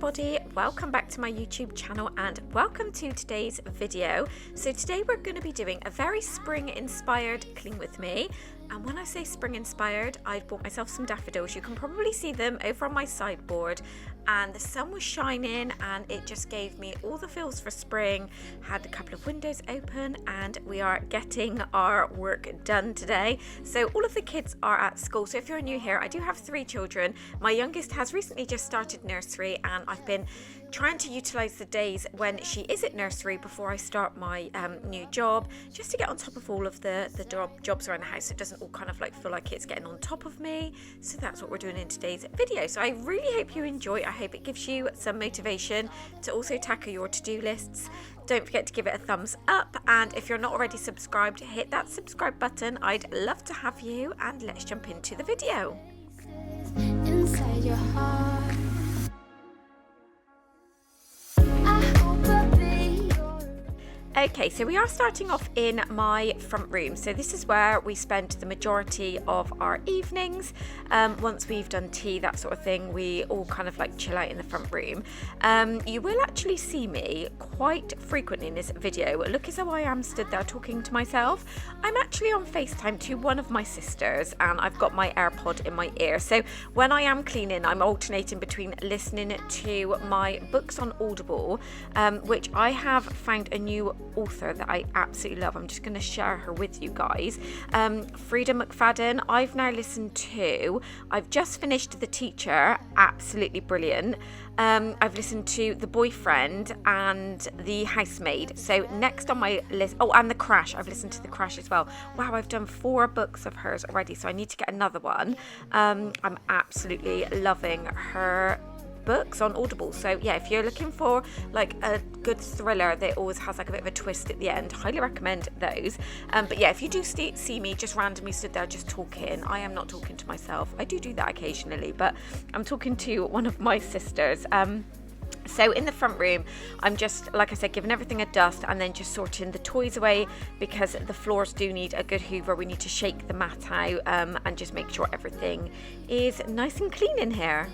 everybody, welcome back to my YouTube channel and welcome to today's video. So today we're going to be doing a very spring inspired clean with me. And when I say spring inspired, I've bought myself some daffodils. You can probably see them over on my sideboard, and the sun was shining and it just gave me all the feels for spring. Had a couple of windows open and we are getting our work done today. So all of the kids are at school. So if you're new here, I do have 3 children. My youngest has recently just started nursery and I've been trying to utilize the days when she is at nursery before I start my new job, just to get on top of all of the jobs around the house. It doesn't all kind of like feel like it's getting on top of me. So that's what we're doing in today's video. So I really hope you enjoy. I hope it gives you some motivation to also tackle your to-do lists. Don't forget to give it a thumbs up, and if you're not already subscribed, hit that subscribe button. I'd love to have you, and let's jump into the video. Inside your heart. Okay, so we are starting off in my front room. So this is where we spend the majority of our evenings. Once we've done tea, that sort of thing, we all kind of like chill out in the front room. You will actually see me quite frequently in this video. Look as though I am stood there talking to myself. I'm actually on FaceTime to one of my sisters and I've got my AirPod in my ear. So when I am cleaning, I'm alternating between listening to my books on Audible, which I have found a new author that I absolutely love. I'm just going to share her with you guys. Frida McFadden, I've now listened to. I've just finished The Teacher, absolutely brilliant. I've listened to The Boyfriend and The Housemaid. So next on my list, oh, and The Crash. I've listened to The Crash as well. Wow, I've done 4 books of hers already, so I need to get another one. I'm absolutely loving her books on Audible. So yeah, if you're looking for like a good thriller that always has like a bit of a twist at the end, highly recommend those. But yeah, if you do see me just randomly stood there just talking, I am not talking to myself. I do that occasionally, but I'm talking to one of my sisters. So in the front room, I'm just, like I said, giving everything a dust and then just sorting the toys away, because the floors do need a good hoover. We need to shake the mat out and just make sure everything is nice and clean in here.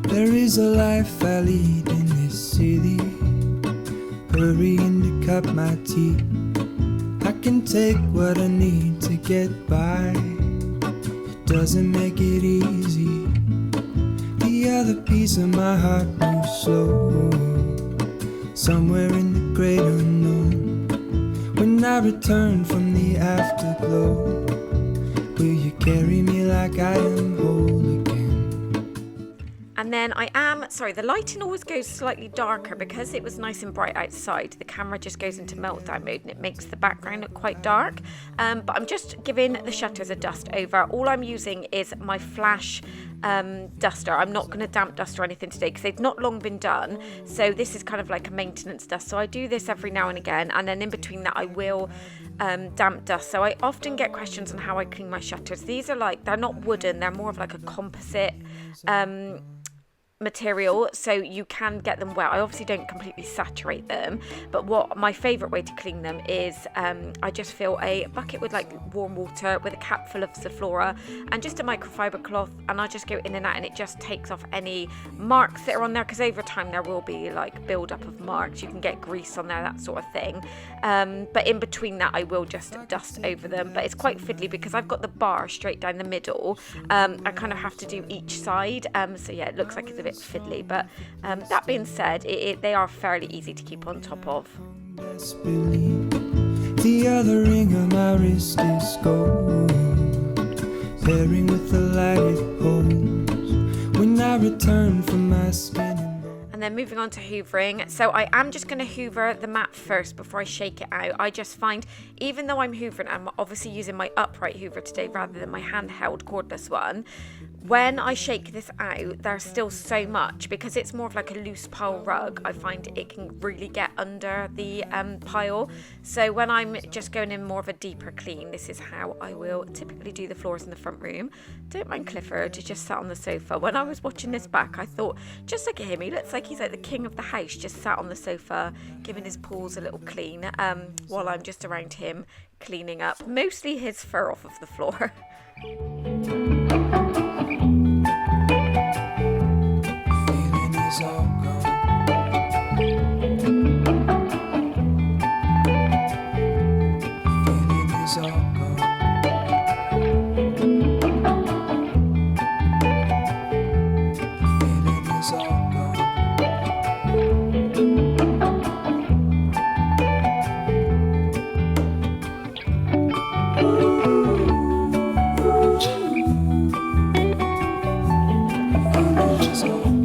There is a life I lead in this city, hurrying to cut my teeth. I can take what I need to get by. It doesn't make it easy. The other piece of my heart moves slow, somewhere in the great unknown. When I return from the afterglow, will you carry me like I am whole again? And then the lighting always goes slightly darker because it was nice and bright outside. The camera just goes into meltdown mode and it makes the background look quite dark. But I'm just giving the shutters a dust over. All I'm using is my flash duster. I'm not going to damp dust or anything today because they've not long been done. So this is kind of like a maintenance dust. So I do this every now and again. And then in between that I will damp dust. So I often get questions on how I clean my shutters. These are like, they're not wooden. They're more of like a composite material, so you can get them wet. I obviously don't completely saturate them, but what my favorite way to clean them is I just fill a bucket with like warm water with a cap full of Zaflora and just a microfiber cloth, and I just go in and out and it just takes off any marks that are on there, because over time there will be like build up of marks. You can get grease on there, that sort of thing, but in between that I will just dust over them. But it's quite fiddly because I've got the bar straight down the middle. I kind of have to do each side, so yeah, it looks like it's a bit fiddly, but that being said, they are fairly easy to keep on top of. The other ring on my wrist is gold, pairing with the light it holds when I return from my skin. And then moving on to hoovering. So I am just going to hoover the mat first before I shake it out. I just find, even though I'm hoovering, I'm obviously using my upright hoover today rather than my handheld cordless one. When I shake this out, there's still so much, because it's more of like a loose pile rug. I find it can really get under the pile. So when I'm just going in more of a deeper clean, this is how I will typically do the floors in the front room. Don't mind Clifford, he just sat on the sofa. When I was watching this back, I thought, just look at him, he looks like he's like the king of the house, just sat on the sofa, giving his paws a little clean, while I'm just around him cleaning up mostly his fur off of the floor. Feeling is all gone. Feeling is all gone. Feeling is all gone. Feeling is all gone. Feeling is all gone. Feeling is all gone.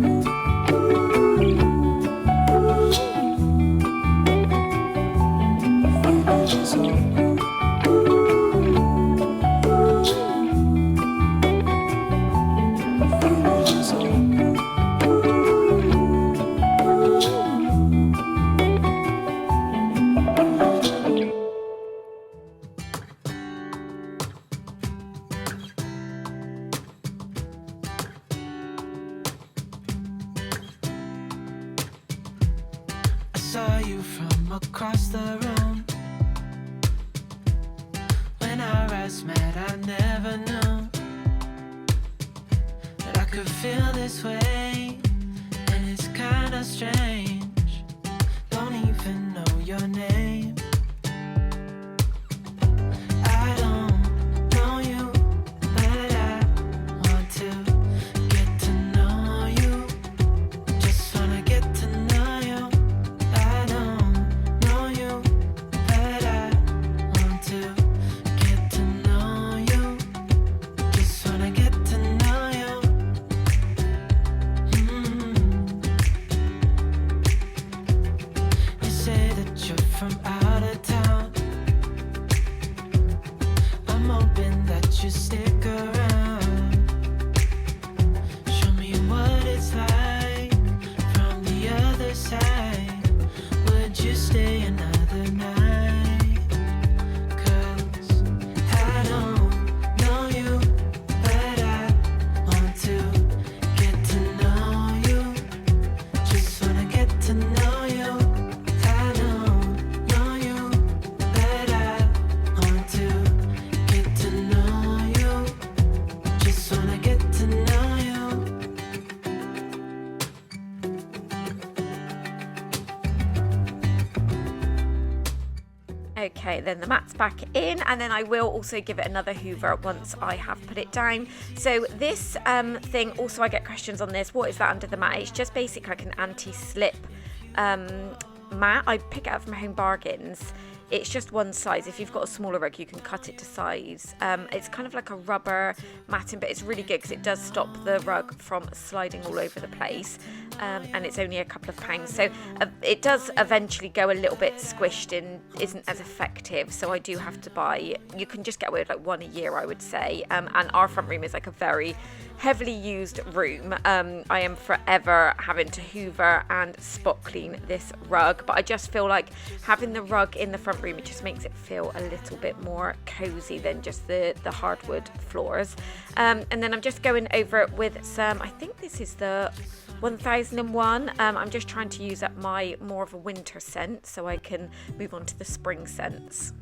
I saw you from across the room. When our eyes met, I never knew that I could feel this way, and it's kinda strange. Don't even know your name. I don't know you, but I want to get to know you. Just wanna get to know you. I don't know you, but I want to get to know you. Just wanna get to know you. You say that you're from out of town. I'm hoping that you stick around. Show me what it's like from the other side. Would you stay another night? 'Cause I don't know you, but I want to get to know you. Just wanna get to know you. I don't know you, but I want to get to know you. Just wanna get to know you. Okay, then the mat's back in, and then I will also give it another hoover once I have put it down. So this thing, also I get questions on this. What is that under the mat? It's just basically like an anti-slip mat. I pick it up from Home Bargains. It's just one size. If you've got a smaller rug, you can cut it to size. It's kind of like a rubber matting, but it's really good because it does stop the rug from sliding all over the place. And it's only a couple of pounds. So it does eventually go a little bit squished and isn't as effective. So I do have to buy, you can just get away with like one a year, I would say. And our front room is like a very heavily used room. I am forever having to hoover and spot clean this rug, but I just feel like having the rug in the front room, it just makes it feel a little bit more cozy than just the hardwood floors. And then I'm just going over it with some, I think this is the 1001. I'm just trying to use up my more of a winter scent so I can move on to the spring scents.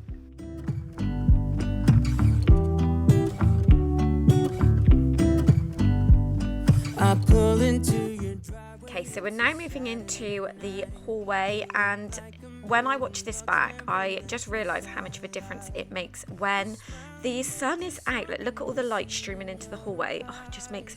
I pull into your driveway. Okay, so we're now moving into the hallway, and when I watch this back, I just realised how much of a difference it makes when the sun is out. Like, look at all the light streaming into the hallway. Oh, it just makes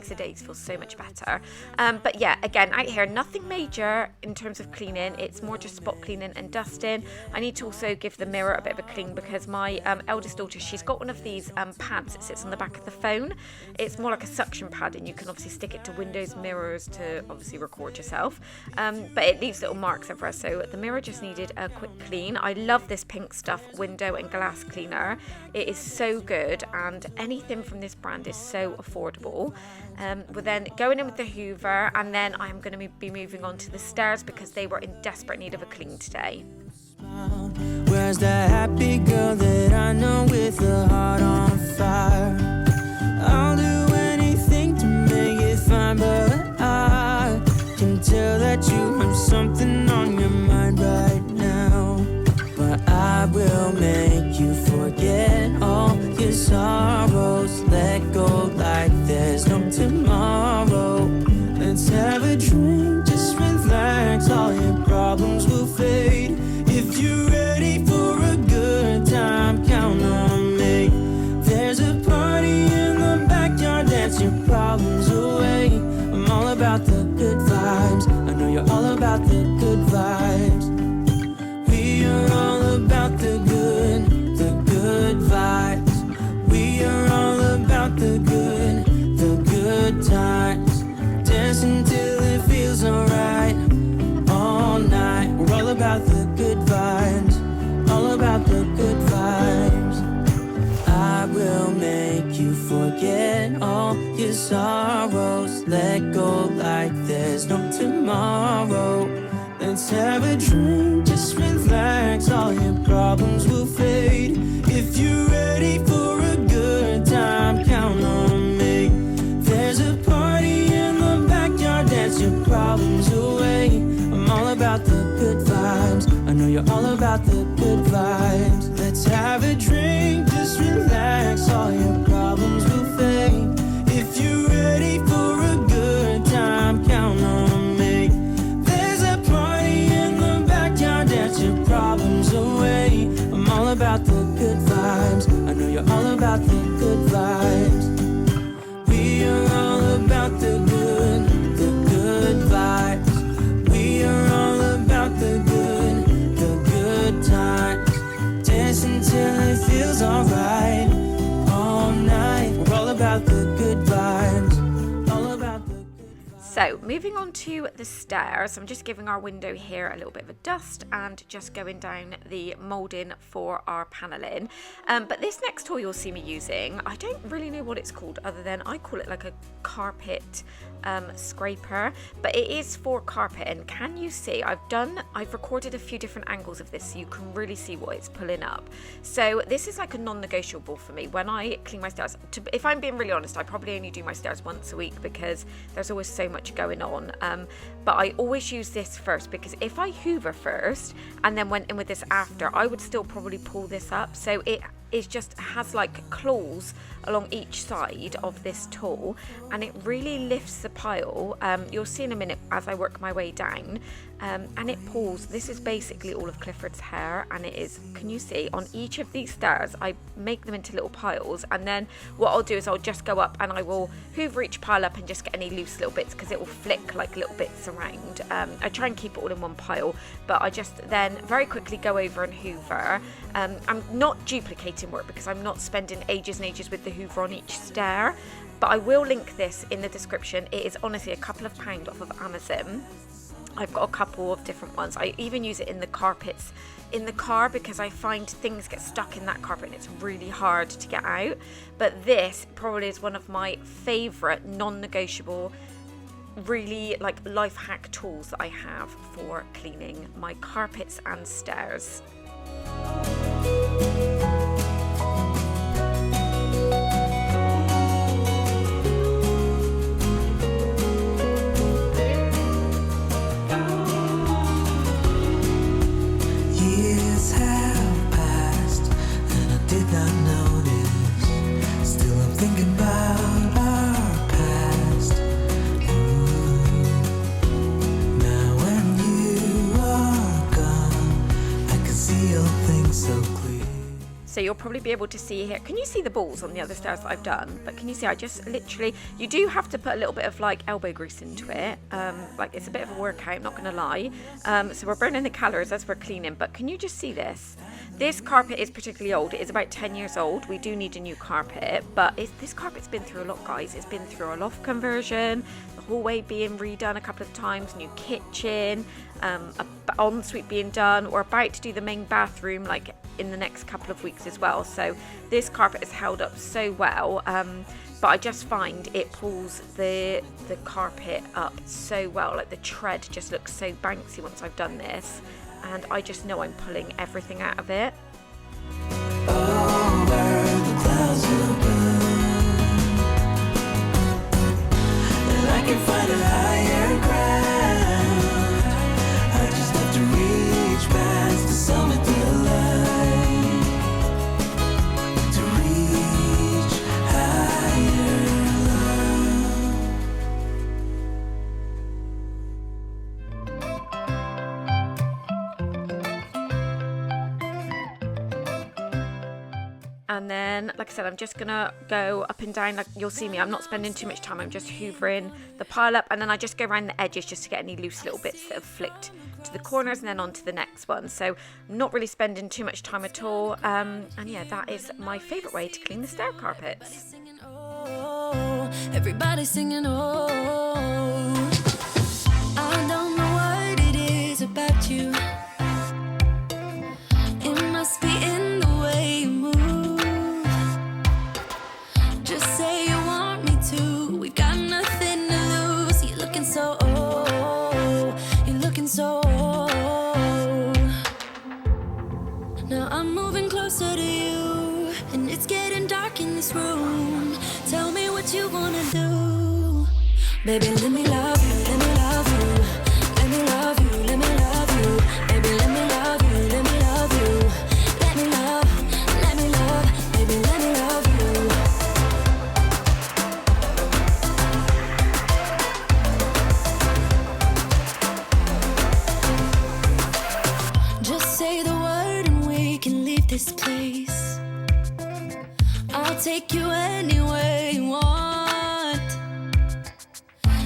the days feel so much better. But yeah, again, out here, nothing major in terms of cleaning. It's more just spot cleaning and dusting. I need to also give the mirror a bit of a clean because my eldest daughter, she's got one of these pads that sits on the back of the phone. It's more like a suction pad, and you can obviously stick it to windows, mirrors to obviously record yourself. But it leaves little marks everywhere. So the mirror mirror just needed a quick clean. I love this Pink Stuff window and glass cleaner. It is so good, and anything from this brand is so affordable. We're then going in with the Hoover, and then I'm going to be moving on to the stairs because they were in desperate need of a clean today. Where's that happy girl that I know with a heart on fire? I'll do anything to make it fine, but I can tell that you have something on your mind right now. But I will make you forget all your sorrows. Let go like there's no tomorrow. Let's have a drink, just relax, all your problems will fade. If you're ready for a good time, count on me. There's a party in the backyard, dance your problems away. I'm all about the good vibes, I know you're all about the good vibes. We are all about the good vibes. We are all about the good times. Dancing till it feels alright, all night. We're all about the good vibes, all about the good vibes. I will make you forget all your sorrows. Let go like there's no tomorrow. Let's have a drink, just relax, all your problems will fade. If you're ready for a good time, count on me. There's a party in the backyard, dance your problems away. I'm all about the good vibes, I know you're all about the good vibes. Let's have a drink, just relax, all your problems will fade. If you're ready for a good time, count on me. There's a party in the backyard, dance your problems away. I'm all about the good vibes, I know you're all about the good vibes. We are all about the good vibes. We are all about the good times. Dancing till it feels alright, all night. We're all about the good vibes, all about the good vibes. So moving on to the stairs, I'm just giving our window here a little bit of a dust and just going down the moulding for our panelling. But this next tool you'll see me using, I don't really know what it's called other than I call it like a carpet scraper, but it is for carpet. And can you see I've recorded a few different angles of this so you can really see what it's pulling up. So this is like a non-negotiable for me when I clean my stairs. If I'm being really honest, I probably only do my stairs once a week because there's always so much going on, but I always use this first because if I hoover first and then went in with this after, I would still probably pull this up. So it just has like claws along each side of this tool, and it really lifts the pile. You'll see in a minute as I work my way down, and it pulls. This is basically all of Clifford's hair, and it is, can you see, on each of these stairs I make them into little piles, and then what I'll do is I'll just go up and I will hoover each pile up and just get any loose little bits because it will flick like little bits around. I try and keep it all in one pile, but I just then very quickly go over and hoover. I'm not duplicating work because I'm not spending ages and ages with the hoover on each stair, but I will link this in the description. It is honestly a couple of pounds off of Amazon. I've got a couple of different ones. I even use it in the carpets in the car because I find things get stuck in that carpet and it's really hard to get out. But this probably is one of my favorite non-negotiable, really like life hack tools that I have for cleaning my carpets and stairs. Years have passed and I did not notice. Still I'm thinking about our past. Now when you are gone, I can see all things so clear. So you'll probably be able to see here. Can you see the balls on the other stairs that I've done? But can you see I just literally, you do have to put a little bit of like elbow grease into it. Like it's a bit of a workout, not gonna lie. So we're burning the calories as we're cleaning, but can you just see this? This carpet is particularly old. It is about 10 years old. We do need a new carpet, but this carpet's been through a lot, guys. It's been through a loft conversion, the hallway being redone a couple of times, new kitchen. ensuite being done, or about to do the main bathroom like in the next couple of weeks as well. So this carpet has held up so well, but I just find it pulls the carpet up so well. Like the tread just looks so bouncy once I've done this, and I just know I'm pulling everything out of it. Over the clouds above, and I can find a higher ground. I just have to reach past the summit to the light, to reach higher love. And then, like I said, I'm just gonna go up and down. Like you'll see me, I'm not spending too much time. I'm just hoovering the pile up, and then I just go around the edges just to get any loose little bits that have flicked to the corners, and then on to the next one. So I'm not really spending too much time at all. And yeah, that is my favourite way to clean the stair carpets. Everybody's singing, oh. I don't know what it is about you. It must be in the way you move. Just say you want me to. We got nothing to lose. You're looking so old. You're looking so old. Now I'm moving closer to you, and it's getting dark in this room. Tell me what you wanna do. Baby, let me love you, let me love you. Let me love you, let me love you. Baby, let me love you, let me love you. Let me love, baby, let me love you. Just say the word and we can leave this place. I'll take you anywhere you want.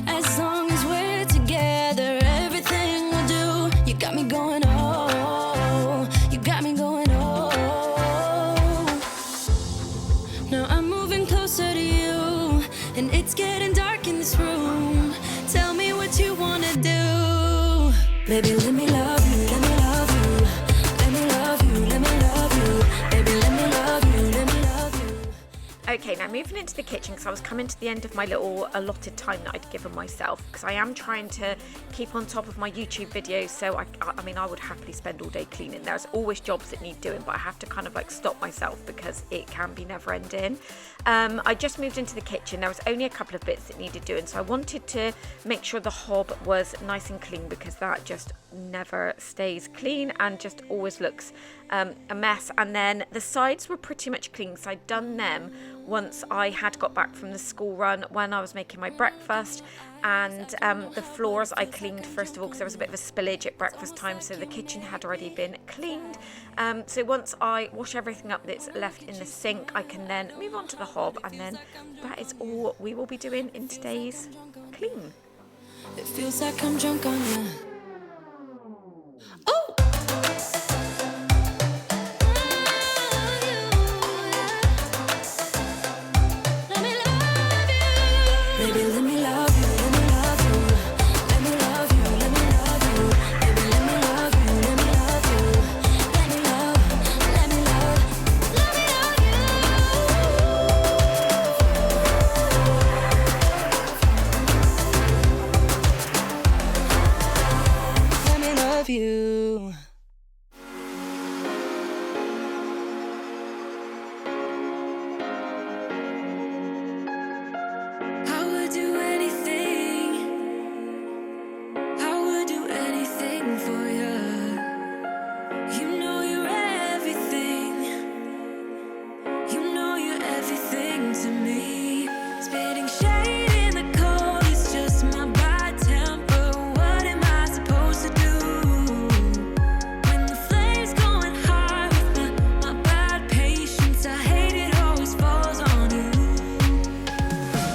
As long as we're together, everything we'll do. You got me going, oh. You got me going, oh. Now I'm moving closer to you, and it's getting dark in this room. Tell me what you wanna do. Baby, let me love you, let me love you. Let me love you, let me love you. Baby, let me love you, let me love you. Okay, now moving into the kitchen, because I was coming to the end of my little allotted time that I'd given myself, because I am trying to keep on top of my YouTube videos. So I mean, I would happily spend all day cleaning. There's always jobs that need doing, but I have to kind of like stop myself because it can be never ending. I just moved into the kitchen. There was only a couple of bits that needed doing, so I wanted to make sure the hob was nice and clean, because that just never stays clean and just always looks a mess. And then the sides were pretty much clean, so I'd done them once I had got back from the school run when I was making my breakfast. And the floors I cleaned first of all, because there was a bit of a spillage at breakfast time, so the kitchen had already been cleaned. So once I wash everything up that's left in the sink, I can then move on to the hob, and then that is all we will be doing in today's clean. It feels like I'm drunk on you. Oh! Let me love you. Baby, let me love you, let me love you. Let me love you, let me love you. Baby, let me love you, let me love you. Let me love, let me love, let me love you. Let me love you. I would do anything. I would do anything for you. You know you're everything. You know you're everything to me. Spitting shade in the cold is just my bad temper. What am I supposed to do when the flames going high with my bad patience? I hate it always falls on you.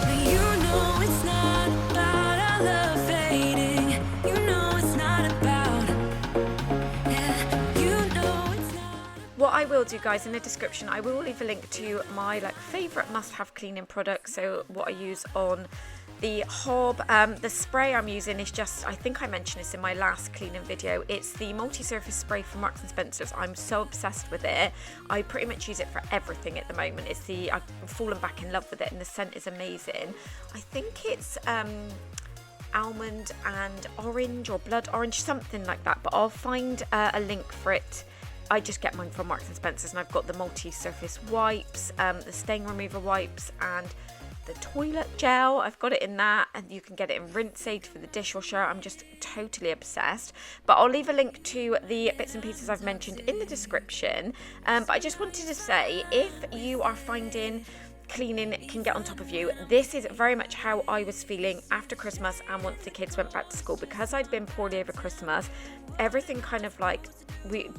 But you know it's not about our love fading. You know it's not about, yeah, you know it's not. What I will do, guys, in the description, I will leave a link to my like favorite must-have cleaning products. So what I use on the hob. The spray I'm using is just, I think I mentioned this in my last cleaning video, it's the multi-surface spray from Marks & Spencer's. I'm so obsessed with it. I pretty much use it for everything at the moment. I've fallen back in love with it, and the scent is amazing. I think it's almond and orange or blood orange, something like that, but I'll find a link for it. I just get mine from Marks & Spencer's, and I've got the multi-surface wipes, the stain remover wipes, and the toilet gel. I've got it in that, and you can get it in rinse aid for the dishwasher. I'm just totally obsessed, but I'll leave a link to the bits and pieces I've mentioned in the description. But I just wanted to say, if you are finding cleaning can get on top of you, this is very much how I was feeling after Christmas and once the kids went back to school, because I'd been poorly over Christmas. Everything kind of like,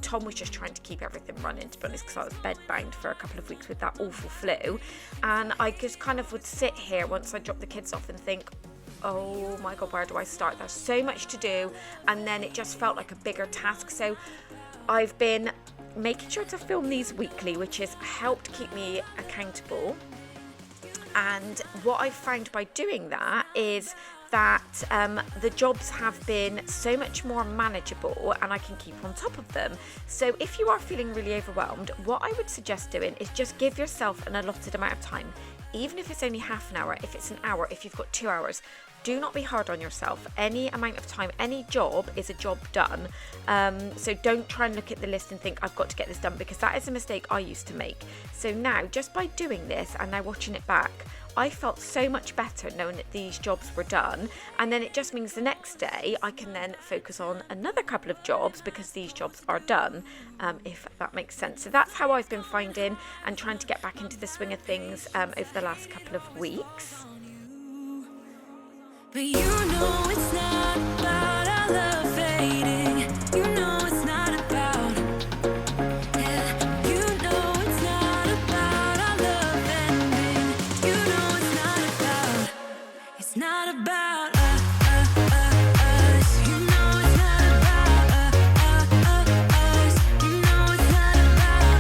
Tom was just trying to keep everything running, to be honest, because I was bed bound for a couple of weeks with that awful flu, and I just kind of would sit here once I dropped the kids off and think, oh my god, where do I start? There's so much to do, and then it just felt like a bigger task. So I've been making sure to film these weekly, which has helped keep me accountable. And what I've found by doing that is that the jobs have been so much more manageable, and I can keep on top of them. So if you are feeling really overwhelmed, what I would suggest doing is just give yourself an allotted amount of time, even if it's only half an hour, if it's an hour, if you've got 2 hours. Do not be hard on yourself. Any amount of time, any job is a job done. So don't try and look at the list and think, I've got to get this done, because that is a mistake I used to make. So now, just by doing this and now watching it back, I felt so much better knowing that these jobs were done, and then it just means the next day I can then focus on another couple of jobs because these jobs are done, if that makes sense. So that's how I've been finding and trying to get back into the swing of things over the last couple of weeks. But you know it's not about our love fading. You know it's not about, yeah. You know it's not about our love ending. You know it's not about us. You know it's not about us. You know it's not about us. You know it's not about us.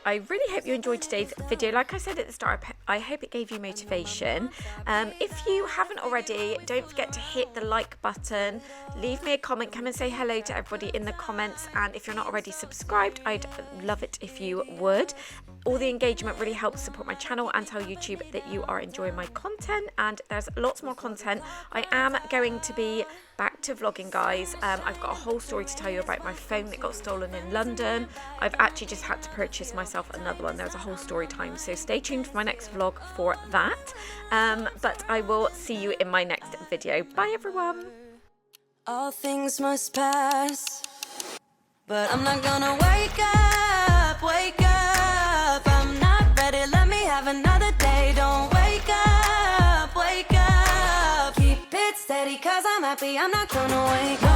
I really hope you enjoyed today's video. Like I said at the start, I hope it gave you motivation. If you haven't already, don't forget to hit the like button, leave me a comment, come and say hello to everybody in the comments, and if you're not already subscribed, I'd love it if you would. All the engagement really helps support my channel and tell YouTube that you are enjoying my content, and there's lots more content. I am going to be back to vlogging, guys. I've got a whole story to tell you about my phone that got stolen in London. I've actually just had to purchase myself another one. There's a whole story time, so stay tuned for my next vlog for that. But I will see you in my next video. Bye everyone. All things must pass, but I'm not gonna wake up, wake up. I'm not ready, let me have another day. Don't wake up, wake up. Keep it steady, cause I'm happy, I'm not gonna wake up.